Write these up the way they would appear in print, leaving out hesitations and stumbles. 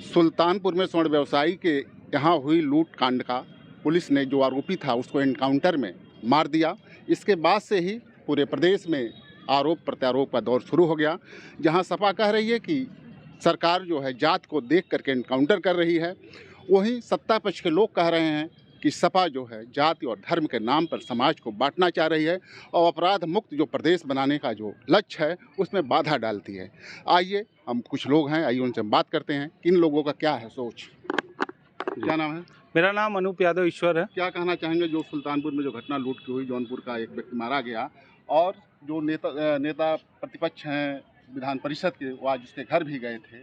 सुल्तानपुर में स्वर्ण व्यवसायी के यहाँ हुई लूट कांड का पुलिस ने जो आरोपी था उसको एनकाउंटर में मार दिया। इसके बाद से ही पूरे प्रदेश में आरोप प्रत्यारोप का दौर शुरू हो गया, जहां सपा कह रही है कि सरकार जो है जात को देख करके एनकाउंटर कर रही है। वहीं सत्ता पक्ष के लोग कह रहे हैं कि सपा जो है जाति और धर्म के नाम पर समाज को बांटना चाह रही है और अपराध मुक्त जो प्रदेश बनाने का जो लक्ष्य है उसमें बाधा डालती है। आइए हम कुछ लोग हैं, आइए उनसे बात करते हैं कि इन लोगों का क्या है सोच। क्या नाम है? मेरा नाम अनूप यादव ईश्वर है। क्या कहना चाहेंगे जो सुल्तानपुर में जो घटना लूट की हुई, जौनपुर का एक व्यक्ति मारा गया और जो नेता प्रतिपक्ष हैं विधान परिषद के, वो आज उसके घर भी गए थे,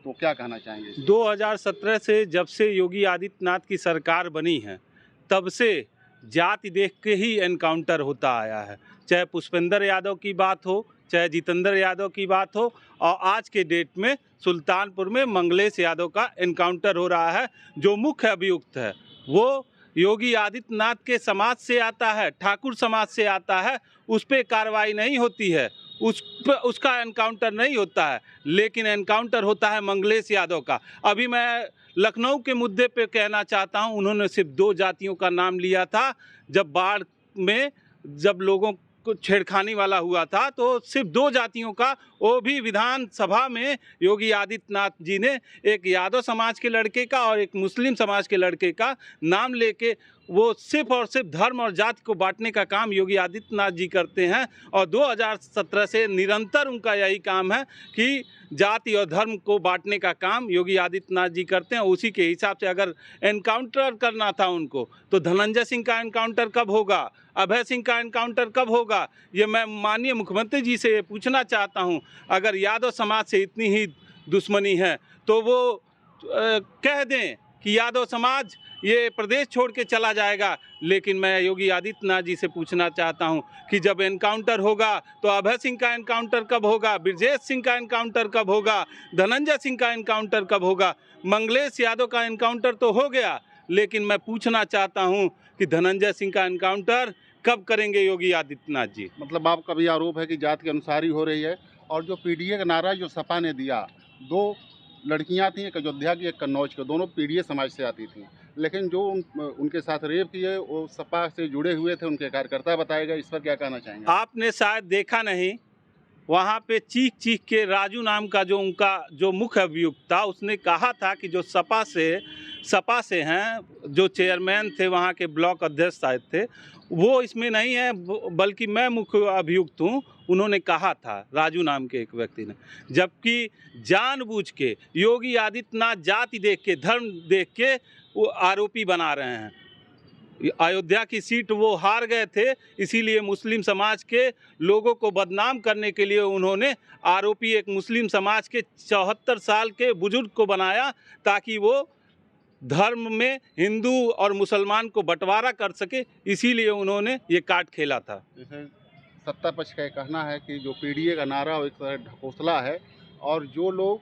तो क्या कहना चाहेंगे? 2017 से जब से योगी आदित्यनाथ की सरकार बनी है तब से जाति देख के ही एनकाउंटर होता आया है। चाहे पुष्पेंद्र यादव की बात हो, चाहे जितेंद्र यादव की बात हो, और आज के डेट में सुल्तानपुर में मंगलेश यादव का एनकाउंटर हो रहा है। जो मुख्य अभियुक्त है वो योगी आदित्यनाथ के समाज से आता है, ठाकुर समाज से आता है। उस पर कार्रवाई नहीं होती है, उसका एनकाउंटर नहीं होता है, लेकिन एनकाउंटर होता है मंगलेश यादव का। अभी मैं लखनऊ के मुद्दे पे कहना चाहता हूं, उन्होंने सिर्फ 2 जातियों का नाम लिया था। जब बाढ़ में जब लोगों को छेड़खानी वाला हुआ था तो सिर्फ 2 जातियों का, वो भी विधानसभा में योगी आदित्यनाथ जी ने एक यादव समाज के लड़के का और एक मुस्लिम समाज के लड़के का नाम लेके वो सिर्फ और सिर्फ धर्म और जाति को बांटने का काम योगी आदित्यनाथ जी करते हैं। और 2017 से निरंतर उनका यही काम है कि जाति और धर्म को बांटने का काम योगी आदित्यनाथ जी करते हैं। उसी के हिसाब से अगर एनकाउंटर करना था उनको तो धनंजय सिंह का एनकाउंटर कब होगा, अभय सिंह का एनकाउंटर कब होगा, ये मैं माननीय मुख्यमंत्री जी से पूछना चाहता हूं। अगर यादव समाज से इतनी ही दुश्मनी है तो वो कह दें कि यादव समाज ये प्रदेश छोड़ के चला जाएगा। लेकिन मैं योगी आदित्यनाथ जी से पूछना चाहता हूं कि जब एनकाउंटर होगा तो अभय सिंह का एनकाउंटर कब होगा, ब्रजेश सिंह का एनकाउंटर कब होगा, धनंजय सिंह का एनकाउंटर कब होगा? मंगलेश यादव का एनकाउंटर तो हो गया, लेकिन मैं पूछना चाहता हूं कि धनंजय सिंह का एनकाउंटर कब करेंगे योगी आदित्यनाथ जी? मतलब आपका भी आरोप है कि जात के अनुसार ही हो रही है। और जो पीडीए का नारा जो सपा ने दिया, 2 लड़कियां थी, एक अयोध्या की, एक कन्नौज की, दोनों पीडीए समाज से आती थी, लेकिन जो उनके साथ रेप किए वो सपा से जुड़े हुए थे, उनके कार्यकर्ता बताए गए। इस पर क्या कहना चाहेंगे? आपने शायद देखा नहीं, वहाँ पे चीख चीख के राजू नाम का जो उनका जो मुख्य अभियुक्त था उसने कहा था कि जो सपा से हैं, जो चेयरमैन थे, वहाँ के ब्लॉक अध्यक्ष शायद थे, वो इसमें नहीं है, बल्कि मैं मुख्य अभियुक्त हूँ, उन्होंने कहा था, राजू नाम के एक व्यक्ति ने। जबकि जानबूझ के योगी आदित्यनाथ जाति देख के, धर्म देख के वो आरोपी बना रहे हैं। अयोध्या की सीट वो हार गए थे, इसीलिए मुस्लिम समाज के लोगों को बदनाम करने के लिए उन्होंने आरोपी एक मुस्लिम समाज के 74 साल के बुजुर्ग को बनाया ताकि वो धर्म में हिंदू और मुसलमान को बंटवारा कर सके। इसीलिए उन्होंने ये कार्ड खेला था। जैसे सत्ता पक्ष का कहना है कि जो पीडीए का नारा वो एक तरह ढकोसला है और जो लोग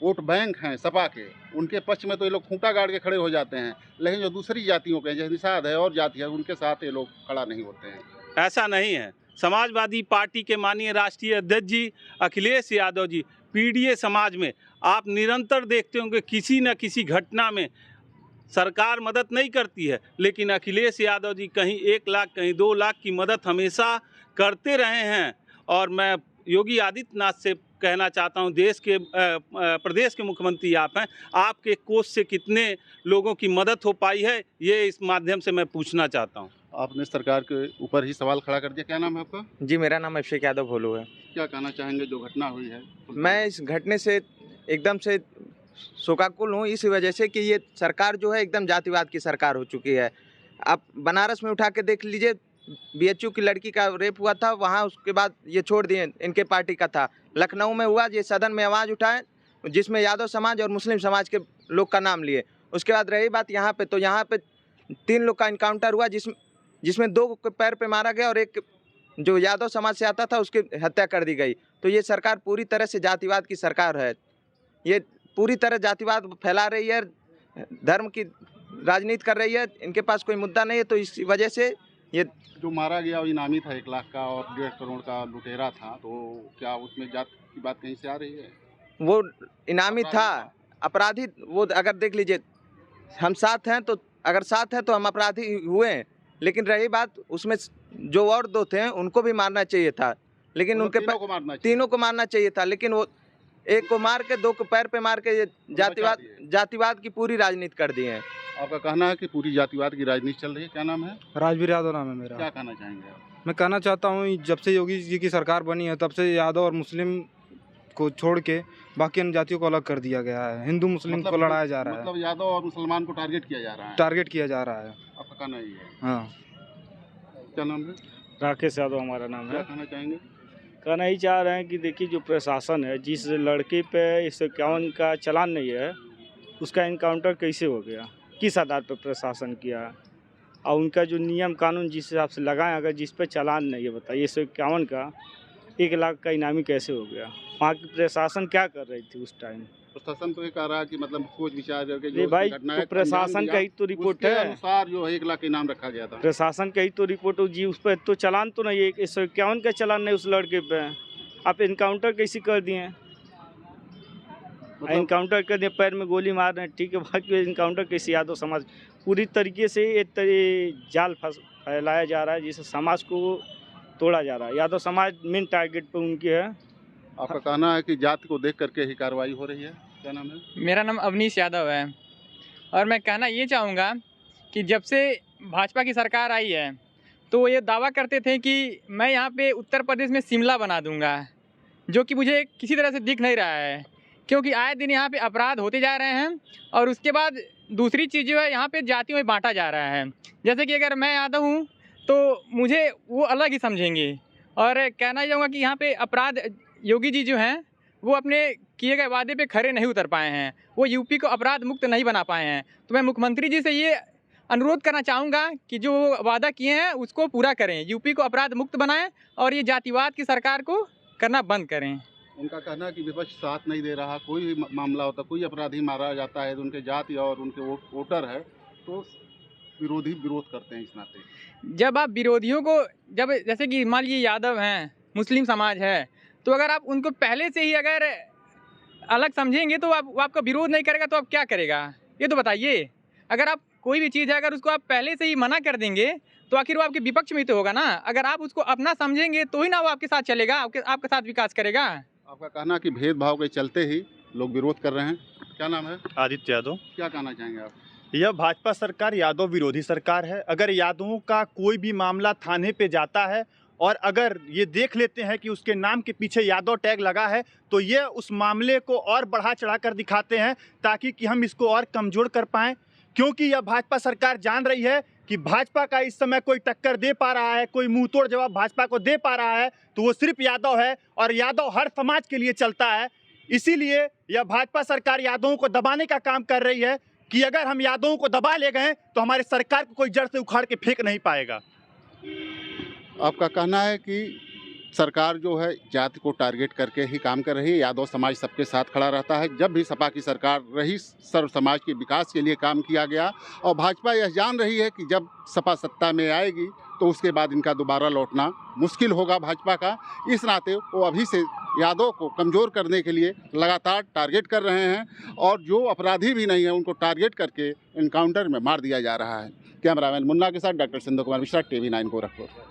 वोट बैंक हैं सपा के, उनके पक्ष में तो ये लोग खूंटा गाड़ के खड़े हो जाते हैं, लेकिन जो दूसरी जातियों के, जैसे निषाद है और जाति है, उनके साथ ये लोग खड़ा नहीं होते हैं। ऐसा नहीं है। समाजवादी पार्टी के माननीय राष्ट्रीय अध्यक्ष जी अखिलेश यादव जी पीडीए समाज में आप निरंतर देखते होंगे किसी न किसी घटना में सरकार मदद नहीं करती है, लेकिन अखिलेश यादव जी कहीं 1 लाख कहीं 2 लाख की मदद हमेशा करते रहे हैं। और मैं योगी आदित्यनाथ से कहना चाहता हूं, प्रदेश के मुख्यमंत्री आप हैं, आपके कोष से कितने लोगों की मदद हो पाई है, ये इस माध्यम से मैं पूछना चाहता हूं। आपने सरकार के ऊपर ही सवाल खड़ा कर दिया। क्या नाम है आपका? जी, मेरा नाम अभिषेक यादव भोलू है। क्या कहना चाहेंगे जो घटना हुई है? मैं इस घटने से एकदम से शोकाकुल हूँ, इस वजह से कि ये सरकार जो है एकदम जातिवाद की सरकार हो चुकी है। आप बनारस में उठा के देख लीजिए, बीएचयू की लड़की का रेप हुआ था, वहाँ उसके बाद ये छोड़ दिए, इनके पार्टी का था। लखनऊ में हुआ, ये सदन में आवाज़ उठाए जिसमें यादव समाज और मुस्लिम समाज के लोग का नाम लिए। उसके बाद रही बात यहाँ पे, तो यहाँ पे 3 लोग का इनकाउंटर हुआ जिसमें 2 को पैर पे मारा गया और एक जो यादव समाज से आता था उसकी हत्या कर दी गई। तो ये सरकार पूरी तरह से जातिवाद की सरकार है। ये पूरी तरह जातिवाद फैला रही है, धर्म की राजनीति कर रही है, इनके पास कोई मुद्दा नहीं है। तो इस वजह से ये जो मारा गया वो इनामी था, 1 लाख का और 1.5 करोड़ का लुटेरा था, तो क्या उसमें जात की बात कहीं से आ रही है? वो इनामी था, अपराधी वो अगर देख लीजिए, हम साथ हैं तो अगर साथ हैं तो हम अपराधी हुए हैं, लेकिन रही बात उसमें जो और दो थे उनको भी मारना चाहिए था, लेकिन मतलब उनके तीनों को मारना चाहिए था, लेकिन वो एक को मार के दो को पैर पे मार के ये जातिवाद की पूरी राजनीति कर दी है। आपका कहना है कि पूरी जातिवाद की राजनीति चल रही है। क्या नाम है? राजवीर यादव नाम है मेरा। क्या कहना चाहेंगे आप? मैं कहना चाहता हूँ जब से योगी जी की सरकार बनी है तब से यादव और मुस्लिम को छोड़ के बाकी अन्य जातियों को अलग कर दिया गया है। हिंदू मुस्लिम को लड़ाया जा रहा है, मतलब यादव और मुसलमान को टारगेट किया जा रहा है। टारगेट किया जा रहा है। आपका कहना ये है? हाँ। क्या नाम है? राकेश यादव हमारा नाम क्या है। कहना चाहेंगे? कहना ही चाह रहे हैं कि देखिए जो प्रशासन है, जिस लड़के पे 151 का चालान नहीं है उसका इनकाउंटर कैसे हो गया, किस आधार पर प्रशासन किया, और उनका जो नियम कानून जिस हिसाब से लगाए, अगर जिस पे चालान नहीं है बताइए 151 का 1 लाख का इनामी कैसे हो गया। वहाँ की प्रशासन क्या कर रही थी उस टाइम? प्रशासन तो ये कह रहा है कि मतलब सोच विचार करके ये भाई तो प्रशासन का ही तो रिपोर्ट है, अनुसार जो 1 लाख इनाम रखा गया था। प्रशासन का ही तो रिपोर्ट हो जी, उस पर तो चालान तो नहीं है, 151 का चालान नहीं उस लड़के पे, आप इनकाउंटर कैसे कर दिए? इनकाउंटर कर दिए, पैर में गोली मार रहे हैं, ठीक है, बाकी इनकाउंटर कैसे? यादव समाज पूरी तरीके से एक जाल फैलाया जा रहा है जिससे समाज को तोड़ा जा रहा है। यादव समाज मेन टारगेट पे उनकी है। आपका कहना है कि जाति को देख करके ही कार्रवाई हो रही है। क्या नाम है? मेरा नाम अवनीश यादव है और मैं कहना ये चाहूँगा कि जब से भाजपा की सरकार आई है तो वो ये दावा करते थे कि मैं यहाँ पे उत्तर प्रदेश में शिमला बना दूँगा, जो कि मुझे किसी तरह से दिख नहीं रहा है, क्योंकि आए दिन यहाँ पे अपराध होते जा रहे हैं। और उसके बाद दूसरी चीज़ जो है, यहाँ पे जातियों में बांटा जा रहा है। जैसे कि अगर मैं यादव हूँ तो मुझे वो अलग ही समझेंगे। और कहना चाहूँगा कि यहाँ पे अपराध योगी जी जो हैं वो अपने किए गए वादे पे खरे नहीं उतर पाए हैं, वो यूपी को अपराध मुक्त नहीं बना पाए हैं। तो मैं मुख्यमंत्री जी से ये अनुरोध करना चाहूँगा कि जो वादा किए हैं उसको पूरा करें, यूपी को अपराध मुक्त बनाएं और ये जातिवाद की सरकार को करना बंद करें। उनका कहना है कि विपक्ष साथ नहीं दे रहा, कोई भी मामला होता, कोई अपराधी मारा जाता है तो उनके जाति और उनके वोटर है तो विरोधी विरोध करते हैं इस नाते। जब आप विरोधियों को, जब जैसे कि मान लीजिए यादव हैं, मुस्लिम समाज है, तो अगर आप उनको पहले से ही अगर अलग समझेंगे तो आपका विरोध नहीं करेगा तो आप क्या करेगा, ये तो बताइए। अगर आप कोई भी चीज़ है अगर उसको आप पहले से ही मना कर देंगे तो आखिर वो आपके विपक्ष में ही तो होगा ना। अगर आप उसको अपना समझेंगे तो ही ना वो आपके साथ चलेगा, आपके साथ विकास करेगा। आपका कहना कि भेदभाव के चलते ही लोग विरोध कर रहे हैं। क्या नाम है? आदित्य यादव। क्या कहना चाहेंगे आप? यह भाजपा सरकार यादव विरोधी सरकार है। अगर यादवों का कोई भी मामला थाने पे जाता है और अगर ये देख लेते हैं कि उसके नाम के पीछे यादव टैग लगा है तो ये उस मामले को और बढ़ा चढ़ा कर दिखाते हैं ताकि कि हम इसको और कमज़ोर कर पाएँ, क्योंकि यह भाजपा सरकार जान रही है कि भाजपा का इस समय कोई टक्कर दे पा रहा है, कोई मुंह तोड़ जवाब भाजपा को दे पा रहा है तो वो सिर्फ यादव है, और यादव हर समाज के लिए चलता है। इसीलिए यह भाजपा सरकार यादवों को दबाने का काम कर रही है कि अगर हम यादवों को दबा ले गए तो हमारी सरकार को कोई जड़ से उखाड़ के फेंक नहीं पाएगा। आपका कहना है कि सरकार जो है जाति को टारगेट करके ही काम कर रही है, यादव समाज सबके साथ खड़ा रहता है। जब भी सपा की सरकार रही सर्व समाज के विकास के लिए काम किया गया, और भाजपा यह जान रही है कि जब सपा सत्ता में आएगी तो उसके बाद इनका दोबारा लौटना मुश्किल होगा भाजपा का। इस नाते वो अभी से यादव को कमज़ोर करने के लिए लगातार टारगेट कर रहे हैं, और जो अपराधी भी नहीं है उनको टारगेट करके इनकाउंटर में मार दिया जा रहा है। कैमरामैन मुन्ना के साथ डॉक्टर सिंधु कुमार मिश्रा, TV9 गोरखपुर।